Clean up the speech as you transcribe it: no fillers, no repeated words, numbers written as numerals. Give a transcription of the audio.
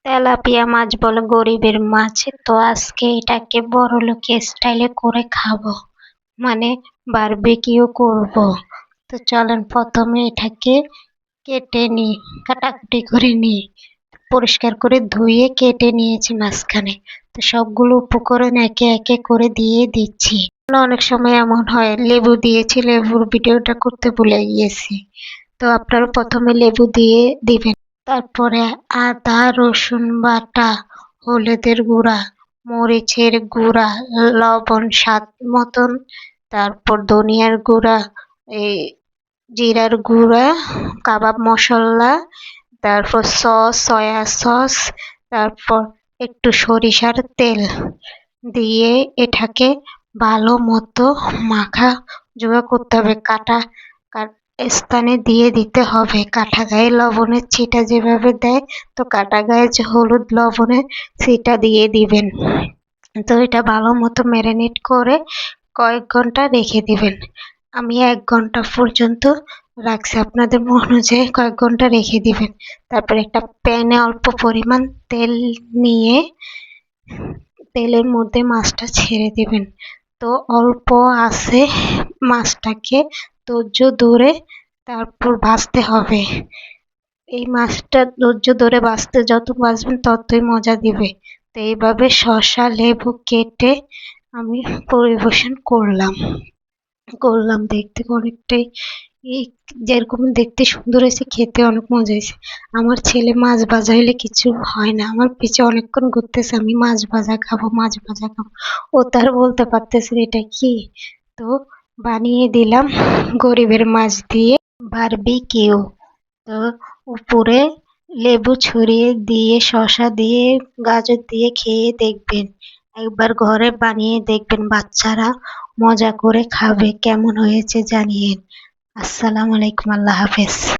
Tilapia মাছ বলে গরিবের মাছ। তো আজকে এটাকে বড়লোকি স্টাইলে করে খাবো, মানে বারবিকিউ করব। তো চলেন প্রথমে এটাকে কেটে নিই, কাটাকুটি করে নিই। পরিষ্কার করে ধুয়ে কেটে নিয়েছি মাঝখানে। তো সবগুলো উপকরণ একে একে করে দিয়ে দিচ্ছি। অনেক সময় এমন হয় লেবু দিয়েছি, লেবুর ভিডিওটা করতে ভুলে গিয়েছি। তো আপনারা প্রথমে লেবু দিয়ে দিবেন, তারপরে আদা রসুন বাটা, হলুদের গুঁড়া, মরিচের গুঁড়া, লবণ স্বাদ মতন, তারপর ধনিয়ার গুঁড়া, এই জিরার গুঁড়া, কাবাব মশলা, তারপর সস, সয়া সস, তারপর একটু সরিষার তেল দিয়ে এটাকে ভালো মতো মাখা জোগা করতে হবে। কাটা স্থানে দিয়ে দিতে হবে। কাটা গায়ে লবণের ছিটা যেভাবে দেয়, তো কাটা গায়ে যে হলুদ লবণের ছিটা দিয়ে দিবেন। তো এটা ভালো মতো ম্যারিনেট করে কয়েক ঘন্টা রেখে দিবেন। আমি 1 ঘন্টা পর্যন্ত রাখছি, আপনাদের অনুযায়ী কয়েক ঘন্টা রেখে দিবেন। তারপর একটা প্যানে অল্প পরিমাণ তেল নিয়ে তেলের মধ্যে মাছটা ছেড়ে দিবেন। তো অল্প আছে মাছটাকে ধৈর্য ধরে তারপর ভাজতে হবে। এই মাছটা ধৈর্য ধরে ভাজতে যত ভাজবেন ততই মজা দিবে। তো এইভাবে শসা লেবু কেটে আমি পরিবেশন করলাম দেখতে অনেকটাই যেরকম দেখতে সুন্দর হয়েছে, খেতে অনেক মজা হয়েছে। আমার ছেলে মাছ ভাজা হইলে কিছু হয় না, আমার পিছে অনেকক্ষণ ঘুরতেছে আমি মাছ ভাজা খাবো, মাছ ভাজা খাবো। ও তার বলতে পারতেছে এটা কি। তো বানিয়ে দিলাম গরিবের মাছ দিয়ে বারবিকিউ। তো উপরে লেবু ছড়িয়ে দিয়ে শসা দিয়ে গাজর দিয়ে খেয়ে দেখবেন। একবার ঘরে বানিয়ে দেখবেন, বাচ্চারা মজা করে খাবে। কেমন হয়েছে জানিয়েন। আসসালামু আলাইকুম, আল্লাহ হাফেজ।